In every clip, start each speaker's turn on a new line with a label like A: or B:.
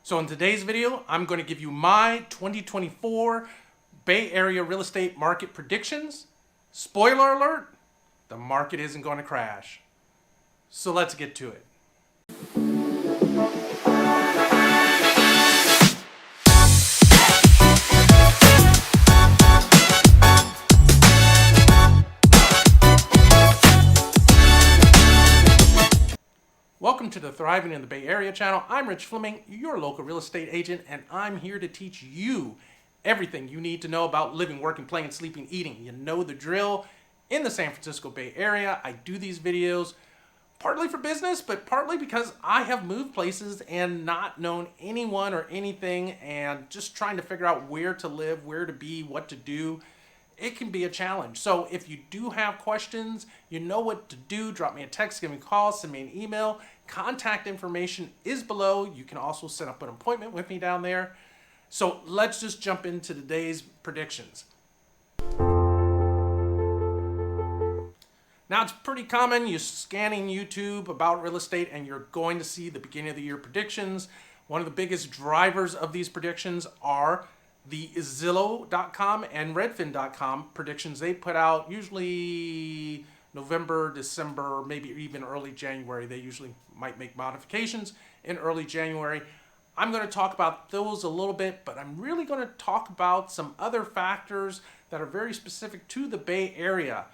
A: So in today's video, I'm going to give you my 2024 Bay Area real estate market predictions. Spoiler alert, the market isn't going to crash. So let's get to it. Welcome to the Thriving in the Bay Area channel. I'm Rich Fleming, your local real estate agent, and I'm here to teach you everything you need to know about living, working, playing, sleeping, eating. You know the drill. In the San Francisco Bay Area, I do these videos partly for business, but partly because I have moved places and not known anyone or anything and just trying to figure out where to live, where to be, what to do. It can be a challenge. So if you do have questions, you know what to do, drop me a text, give me a call, send me an email. Contact information is below. You can also set up an appointment with me down there. So let's just jump into today's predictions. Now it's pretty common, you're scanning YouTube about real estate and you're going to see the beginning of the year predictions. One of the biggest drivers of these predictions are the Zillow.com and Redfin.com predictions. They put out usually November, December, maybe even early January. They usually might make modifications in early January. I'm going to talk about those a little bit, but I'm really going to talk about some other factors that are very specific to the Bay Area.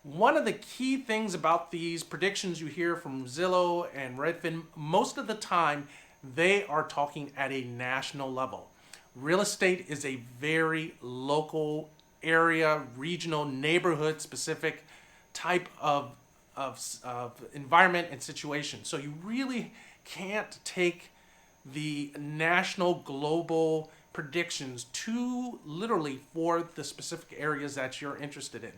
A: One of the key things about these predictions you hear from Zillow and Redfin, most of the time they are talking at a national level. Real estate is a very local area, regional, neighborhood specific type of environment and situation. So you really can't take the national global predictions too literally for the specific areas that you're interested in.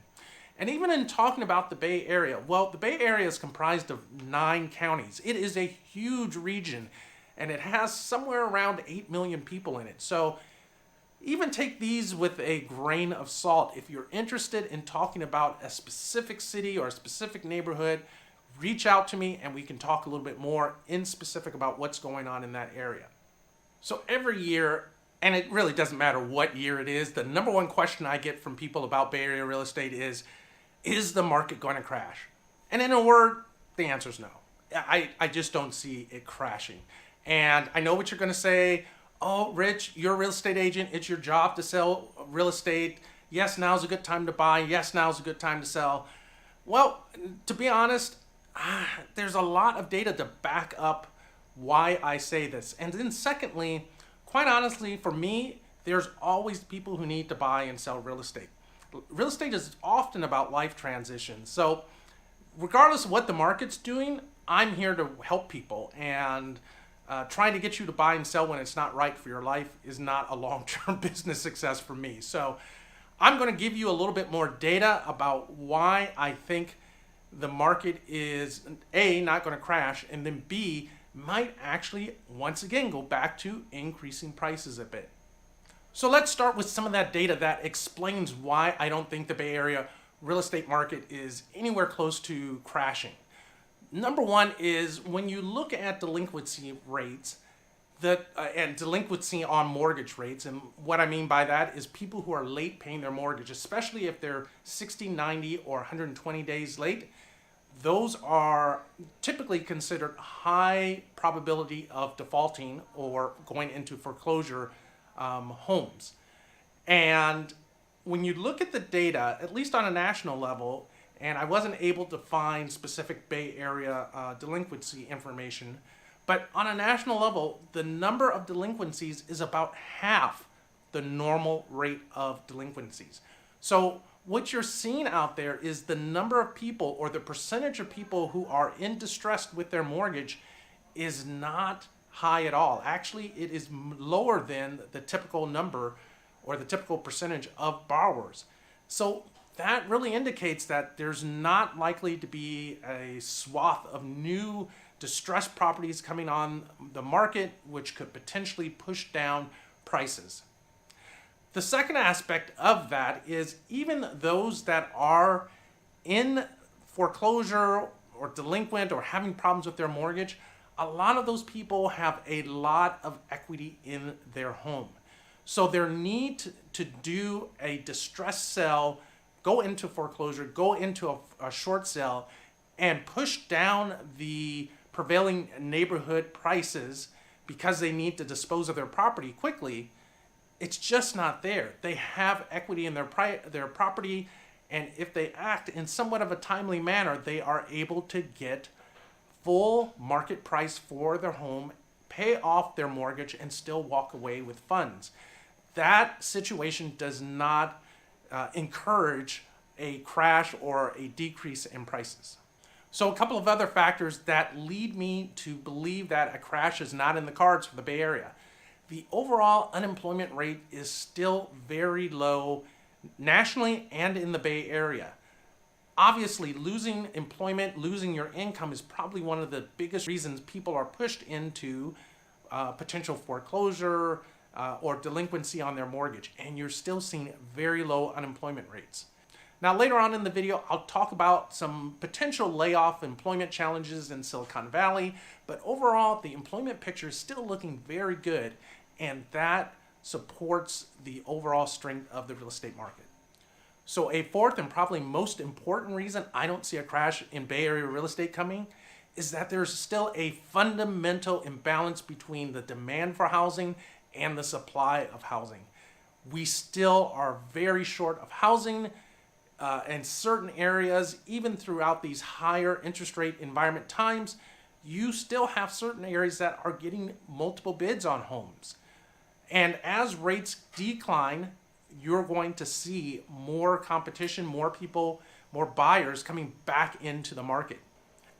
A: And even in talking about the Bay Area, well, the Bay Area is comprised of 9 counties. It is a huge region and it has somewhere around 8 million people in it. So even take these with a grain of salt. If you're interested in talking about a specific city or a specific neighborhood, reach out to me and we can talk a little bit more in specific about what's going on in that area. So every year, and it really doesn't matter what year it is, the number one question I get from people about Bay Area real estate is the market going to crash? And in a word, the answer is no. I just don't see it crashing. And I know what you're going to say. Oh, Rich, you're a real estate agent. It's your job to sell real estate. Yes, now's a good time to buy. Yes, now's a good time to sell. Well, to be honest, there's a lot of data to back up why I say this. And then secondly, quite honestly, for me, there's always people who need to buy and sell real estate. Real estate is often about life transitions. So regardless of what the market's doing, I'm here to help people, and trying to get you to buy and sell when it's not right for your life is not a long-term business success for me. So I'm going to give you a little bit more data about why I think the market is A, not going to crash, and then B, might actually once again go back to increasing prices a bit. So let's start with some of that data that explains why I don't think the Bay Area real estate market is anywhere close to crashing. Number one is when you look at delinquency rates and delinquency on mortgage rates, and what I mean by that is people who are late paying their mortgage, especially if they're 60, 90, or 120 days late, those are typically considered high probability of defaulting or going into foreclosure homes. And when you look at the data, at least on a national level, and I wasn't able to find specific Bay Area delinquency information, but on a national level, the number of delinquencies is about half the normal rate of delinquencies. So what you're seeing out there is the number of people, or the percentage of people who are in distress with their mortgage, is not high at all. Actually, it is lower than the typical number or the typical percentage of borrowers. So that really indicates that there's not likely to be a swath of new distressed properties coming on the market, which could potentially push down prices. The second aspect of that is even those that are in foreclosure or delinquent or having problems with their mortgage, a lot of those people have a lot of equity in their home. So their need to do a distressed sale, go into foreclosure, go into a short sale, and push down the prevailing neighborhood prices because they need to dispose of their property quickly, it's just not there. They have equity in their property, and if they act in somewhat of a timely manner, they are able to get full market price for their home, pay off their mortgage, and still walk away with funds. That situation does not encourage a crash or a decrease in prices. So a couple of other factors that lead me to believe that a crash is not in the cards for the Bay Area. The overall unemployment rate is still very low nationally and in the Bay Area. Obviously, losing employment, losing your income is probably one of the biggest reasons people are pushed into potential foreclosure or delinquency on their mortgage. And you're still seeing very low unemployment rates. Now, later on in the video, I'll talk about some potential layoff employment challenges in Silicon Valley, but overall, the employment picture is still looking very good, and that supports the overall strength of the real estate market. So a fourth and probably most important reason I don't see a crash in Bay Area real estate coming is that there's still a fundamental imbalance between the demand for housing and the supply of housing. We still are very short of housing in certain areas. Even throughout these higher interest rate environment times, you still have certain areas that are getting multiple bids on homes. And as rates decline, you're going to see more competition, more people, more buyers coming back into the market.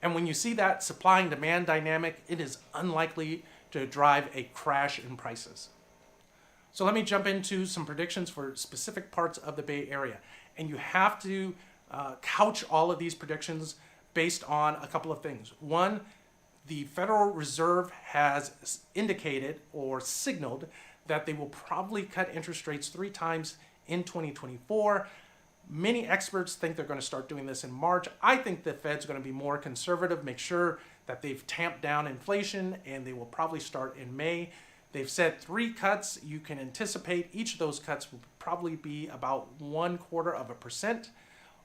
A: And when you see that supply and demand dynamic, it is unlikely to drive a crash in prices. So let me jump into some predictions for specific parts of the Bay Area. And you have to couch all of these predictions based on a couple of things. One, the Federal Reserve has indicated or signaled that they will probably cut interest rates 3 times in 2024. Many experts think they're going to start doing this in March. I think the Fed's going to be more conservative, make sure that they've tamped down inflation, and they will probably start in May. They've said 3 cuts. You can anticipate each of those cuts will probably be about 0.25%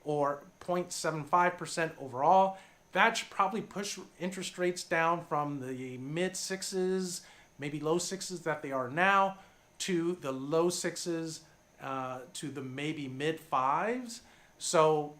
A: or 0.75% overall. That should probably push interest rates down from the mid 6s, maybe low 6s that they are now, to the low 6s, to the maybe mid 5s. So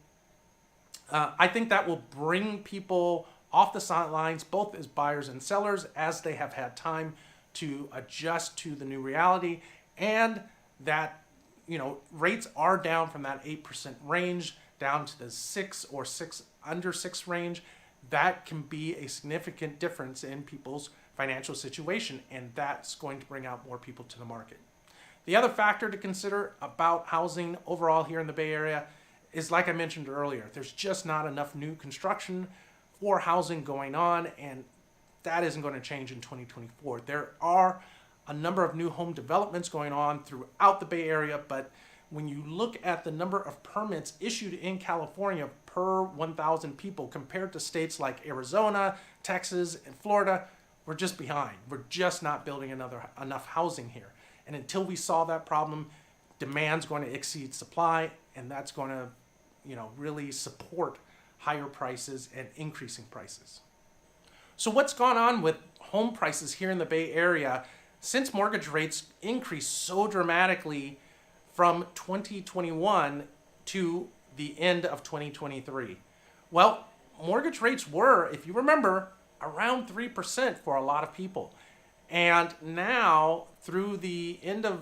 A: I think that will bring people off the sidelines, both as buyers and sellers, as they have had time to adjust to the new reality, and that, you know, rates are down from that 8% range down to the 6 or 6 under 6 range. That can be a significant difference in people's financial situation, and that's going to bring out more people to the market. The other factor to consider about housing overall here in the Bay Area is, like I mentioned earlier, there's just not enough new construction for housing going on, and that isn't going to change in 2024. There are a number of new home developments going on throughout the Bay Area, but when you look at the number of permits issued in California per 1,000 people compared to states like Arizona, Texas, and Florida, we're just behind. We're just not building enough housing here. And until we solve that problem, demand's going to exceed supply, and that's going to, really support higher prices and increasing prices. So what's gone on with home prices here in the Bay Area since mortgage rates increased so dramatically from 2021 to the end of 2023? Well, mortgage rates were, if you remember, around 3% for a lot of people. And now, through the end of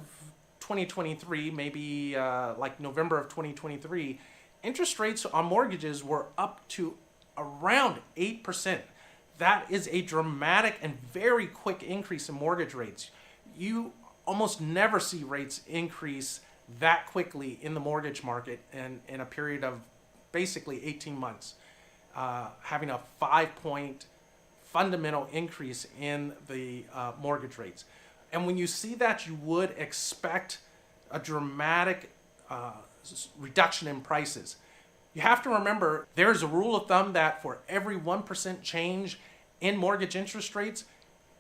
A: 2023, maybe like November of 2023, interest rates on mortgages were up to around 8%. That is a dramatic and very quick increase in mortgage rates. You almost never see rates increase that quickly in the mortgage market in a period of basically 18 months, having a 5-point fundamental increase in the mortgage rates. And when you see that, you would expect a dramatic reduction in prices. You have to remember, there's a rule of thumb that for every 1% change in mortgage interest rates,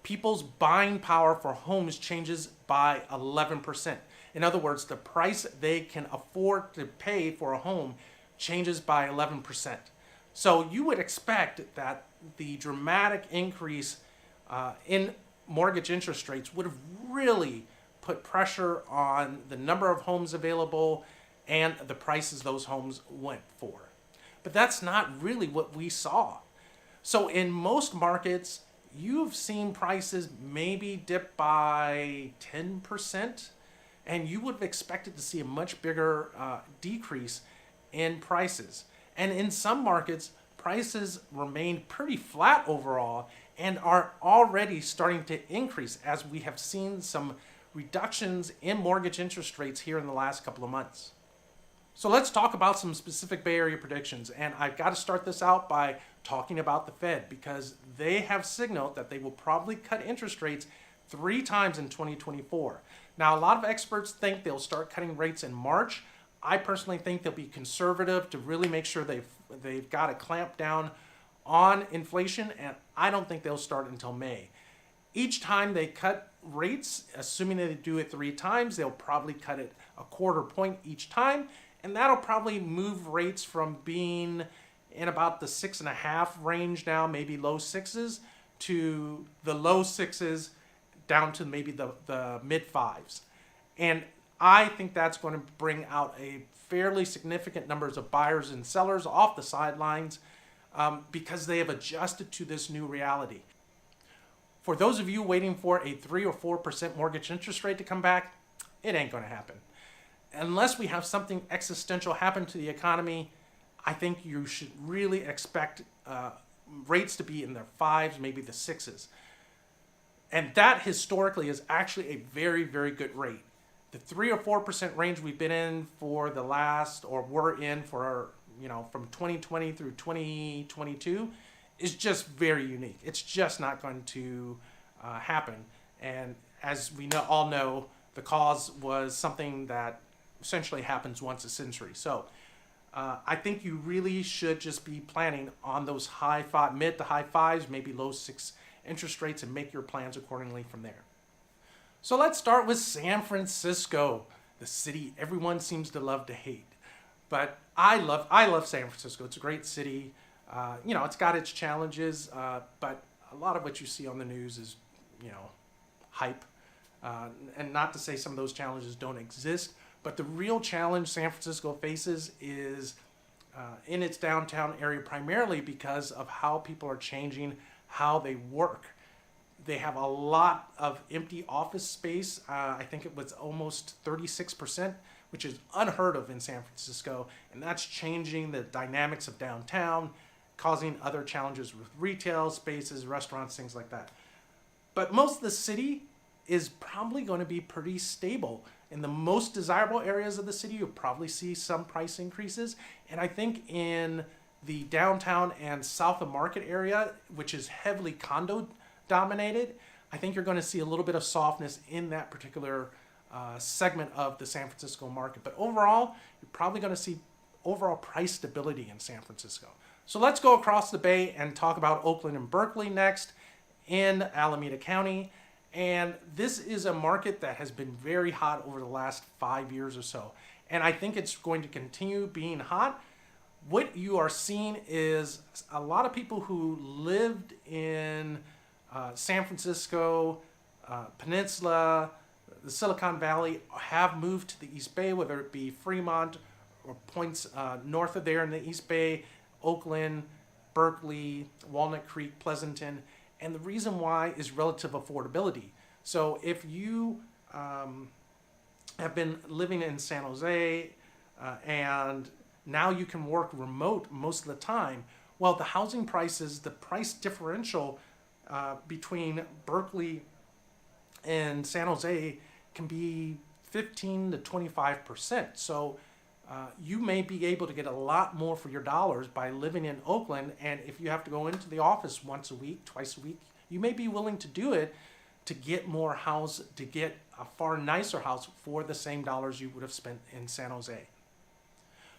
A: people's buying power for homes changes by 11%. In other words, the price they can afford to pay for a home changes by 11%. So you would expect that the dramatic increase in mortgage interest rates would have really put pressure on the number of homes available and the prices those homes went for. But that's not really what we saw. So in most markets, you've seen prices maybe dip by 10%, and you would have expected to see a much bigger decrease in prices. And in some markets, prices remained pretty flat overall and are already starting to increase as we have seen some reductions in mortgage interest rates here in the last couple of months. So let's talk about some specific Bay Area predictions. And I've got to start this out by talking about the Fed, because they have signaled that they will probably cut interest rates 3 times in 2024. Now, a lot of experts think they'll start cutting rates in March. I personally think they'll be conservative to really make sure they've got to clamp down on inflation, and I don't think they'll start until May. Each time they cut rates, assuming they do it 3 times, they'll probably cut it a quarter point each time, and that'll probably move rates from being in about the 6.5 range now, maybe low 6s, to the low 6s down to maybe the mid 5s. And I think that's going to bring out a fairly significant numbers of buyers and sellers off the sidelines because they have adjusted to this new reality. For those of you waiting for a 3 or 4% mortgage interest rate to come back, it ain't going to happen. Unless we have something existential happen to the economy, I think you should really expect rates to be in the 5s, maybe the 6s. And that historically is actually a very, very good rate. The 3 or 4% range we've been in for the last, or were in for, from 2020 through 2022 is just very unique. It's just not going to happen. And as we all know, the cause was something that essentially happens once a century. So I think you really should just be planning on those mid to high 5s, maybe low 6 interest rates, and make your plans accordingly from there. So let's start with San Francisco, the city everyone seems to love to hate. But I love San Francisco. It's a great city. It's got its challenges, but a lot of what you see on the news is, hype. And not to say some of those challenges don't exist, but the real challenge San Francisco faces is in its downtown area, primarily because of how people are changing how they work. They have a lot of empty office space. I think it was almost 36%, which is unheard of in San Francisco. And that's changing the dynamics of downtown, causing other challenges with retail spaces, restaurants, things like that. But most of the city is probably going to be pretty stable. In the most desirable areas of the city, you'll probably see some price increases. And I think in the downtown and south of Market area, which is heavily condo dominated, I think you're going to see a little bit of softness in that particular segment of the San Francisco market. But overall, you're probably going to see overall price stability in San Francisco. So let's go across the bay and talk about Oakland and Berkeley next in Alameda County. And this is a market that has been very hot over the last 5 years or so. And I think it's going to continue being hot. What you are seeing is a lot of people who lived in San Francisco, Peninsula, the Silicon Valley have moved to the East Bay, whether it be Fremont or points north of there in the East Bay, Oakland, Berkeley, Walnut Creek, Pleasanton. And the reason why is relative affordability. So if you have been living in San Jose and now you can work remote most of the time, well, the housing prices, the price differential between Berkeley and San Jose can be 15 to 25%. So you may be able to get a lot more for your dollars by living in Oakland. And if you have to go into the office once a week, twice a week, you may be willing to do it to get more house, to get a far nicer house for the same dollars you would have spent in San Jose.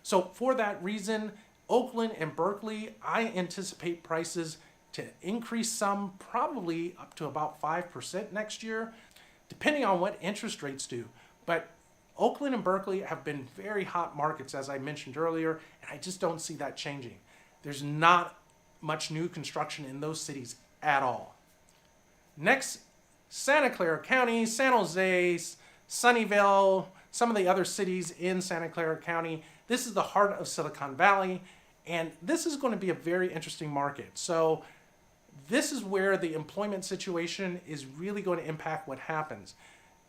A: So for that reason, Oakland and Berkeley, I anticipate prices to increase some, probably up to about 5% next year, depending on what interest rates do. But Oakland and Berkeley have been very hot markets, as I mentioned earlier, and I just don't see that changing. There's not much new construction in those cities at all. Next, Santa Clara County, San Jose, Sunnyvale, some of the other cities in Santa Clara County. This is the heart of Silicon Valley, and this is going to be a very interesting market. So this is where the employment situation is really going to impact what happens.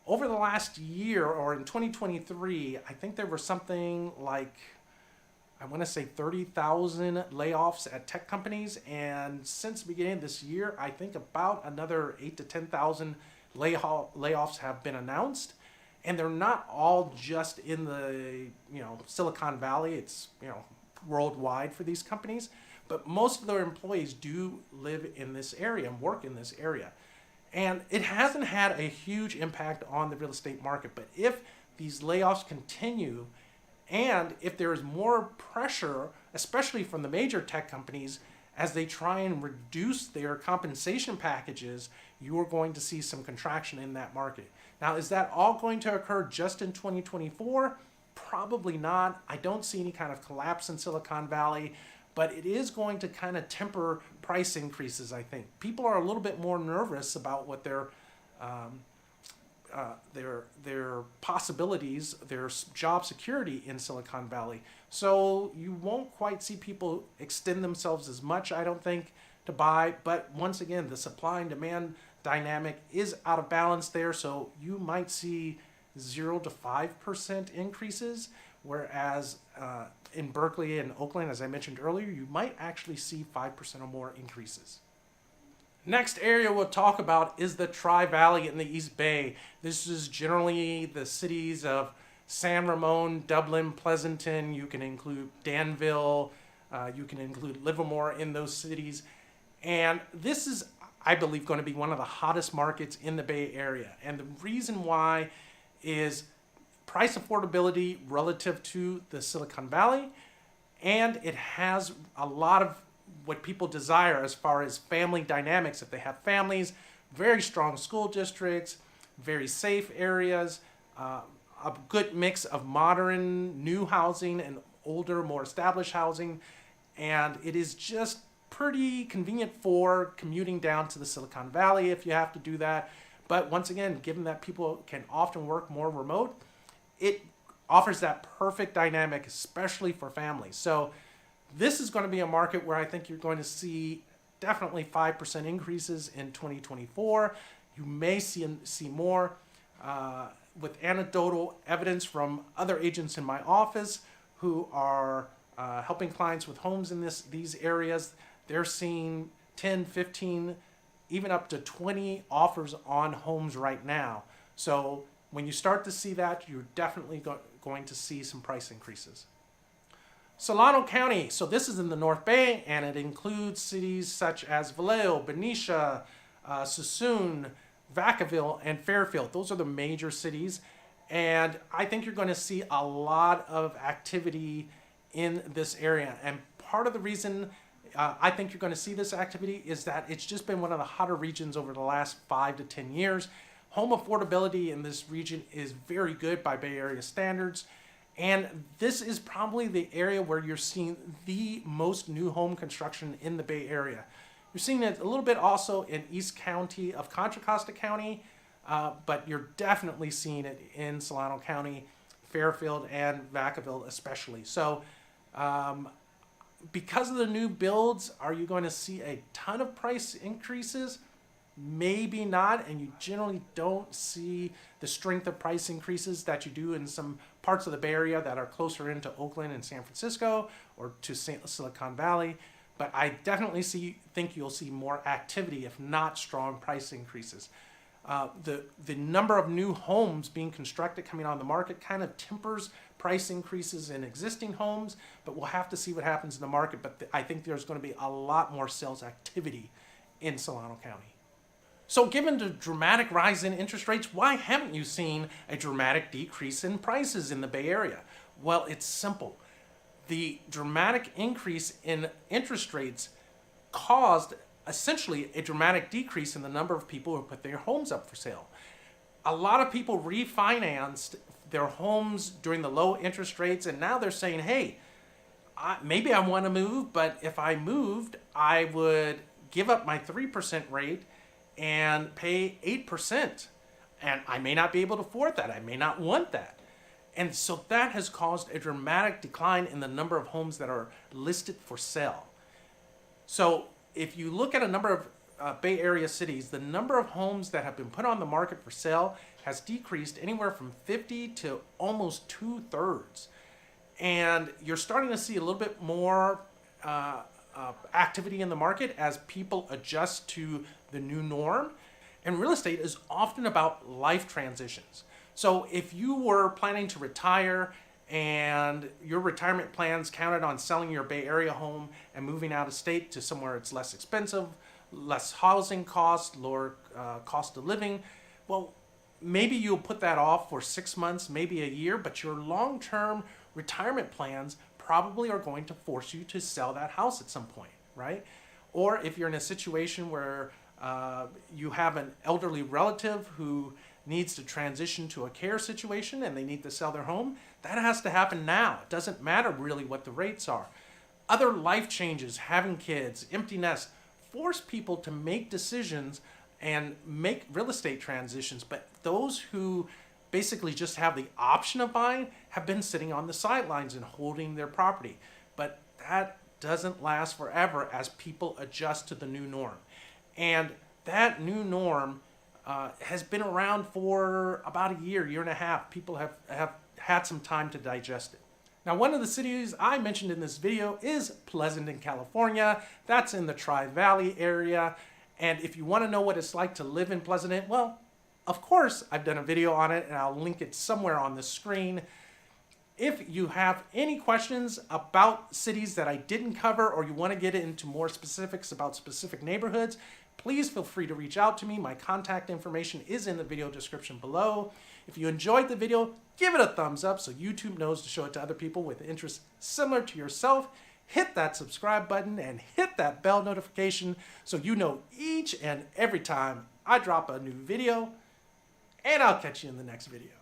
A: Over the last year, or in 2023, I think there were something like, I want to say 30,000 layoffs at tech companies. And since the beginning of this year, I think about another 8 to 10,000 layoffs have been announced. And they're not all just in the Silicon Valley. It's worldwide for these companies. But most of their employees do live in this area and work in this area. And it hasn't had a huge impact on the real estate market. But if these layoffs continue, and if there is more pressure, especially from the major tech companies, as they try and reduce their compensation packages, you are going to see some contraction in that market. Now, is that all going to occur just in 2024? Probably not. I don't see any kind of collapse in Silicon Valley, but it is going to kind of temper price increases, I think. People are a little bit more nervous about what their possibilities, their job security in Silicon Valley. So you won't quite see people extend themselves as much, I don't think, to buy. But once again, the supply and demand dynamic is out of balance there. So you might see 0 to 5% increases, whereas in Berkeley and Oakland, as I mentioned earlier, you might actually see 5% or more increases. Next area we'll talk about is the Tri-Valley in the East Bay. This is generally the cities of San Ramon, Dublin, Pleasanton. You can include Danville. You can include Livermore in those cities. And this is, I believe, going to be one of the hottest markets in the Bay Area. And the reason why is price affordability relative to the Silicon Valley, and it has a lot of what people desire as far as family dynamics. If they have families, very strong school districts, very safe areas, a good mix of modern new housing and older, more established housing, and it is just pretty convenient for commuting down to the Silicon Valley if you have to do that. But once again, given that people can often work more remote, it offers that perfect dynamic, especially for families. So this is going to be a market where I think you're going to see definitely 5% increases in 2024. You may see more with anecdotal evidence from other agents in my office who are helping clients with homes in these areas. They're seeing 10, 15, even up to 20 offers on homes right now. So when you start to see that, you're definitely going to see some price increases. Solano County, so this is in the North Bay, and it includes cities such as Vallejo, Benicia, Suisun, Vacaville, and Fairfield. Those are the major cities, and I think you're going to see a lot of activity in this area. And part of the reason I think you're going to see this activity is that it's just been one of the hotter regions over the last 5 to 10 years. Home affordability in this region is very good by Bay Area standards. And this is probably the area where you're seeing the most new home construction in the Bay Area. You're seeing it a little bit also in East County of Contra Costa County, but you're definitely seeing it in Solano County, Fairfield, and Vacaville especially. So because of the new builds, are you going to see a ton of price increases? Maybe not, and you generally don't see the strength of price increases that you do in some parts of the Bay Area that are closer into Oakland and San Francisco or to Silicon Valley. But I definitely think you'll see more activity, if not strong price increases. The number of new homes being constructed coming on the market kind of tempers price increases in existing homes, but we'll have to see what happens in the market. But I think there's going to be a lot more sales activity in Solano County. So given the dramatic rise in interest rates, why haven't you seen a dramatic decrease in prices in the Bay Area? Well, it's simple. The dramatic increase in interest rates caused essentially a dramatic decrease in the number of people who put their homes up for sale. A lot of people refinanced their homes during the low interest rates, and now they're saying, hey, maybe I want to move, but if I moved, I would give up my 3% rate and pay 8%. And I may not be able to afford that. I may not want that. And so that has caused a dramatic decline in the number of homes that are listed for sale. So if you look at a number of Bay Area cities, the number of homes that have been put on the market for sale has decreased anywhere from 50 to almost 2/3. And you're starting to see a little bit more activity in the market as people adjust to the new norm. And real estate is often about life transitions. So if you were planning to retire and your retirement plans counted on selling your Bay Area home and moving out of state to somewhere it's less expensive, less housing costs, lower cost of living, well, maybe you'll put that off for 6 months, maybe a year, but your long-term retirement plans probably are going to force you to sell that house at some point, right? Or if you're in a situation where you have an elderly relative who needs to transition to a care situation and they need to sell their home, that has to happen now. It doesn't matter really what the rates are. Other life changes, having kids, empty nest, force people to make decisions and make real estate transitions. But those who basically just have the option of buying have been sitting on the sidelines and holding their property. But that doesn't last forever as people adjust to the new norm. And that new norm has been around for about a year, year and a half. People have had some time to digest it. Now, one of the cities I mentioned in this video is Pleasant in California. That's in the Tri-Valley area. And if you want to know what it's like to live in Pleasant, well, of course, I've done a video on it, and I'll link it somewhere on the screen. If you have any questions about cities that I didn't cover, or you want to get into more specifics about specific neighborhoods, please feel free to reach out to me. My contact information is in the video description below. If you enjoyed the video, give it a thumbs up so YouTube knows to show it to other people with interests similar to yourself. Hit that subscribe button and hit that bell notification so you know each and every time I drop a new video. And I'll catch you in the next video.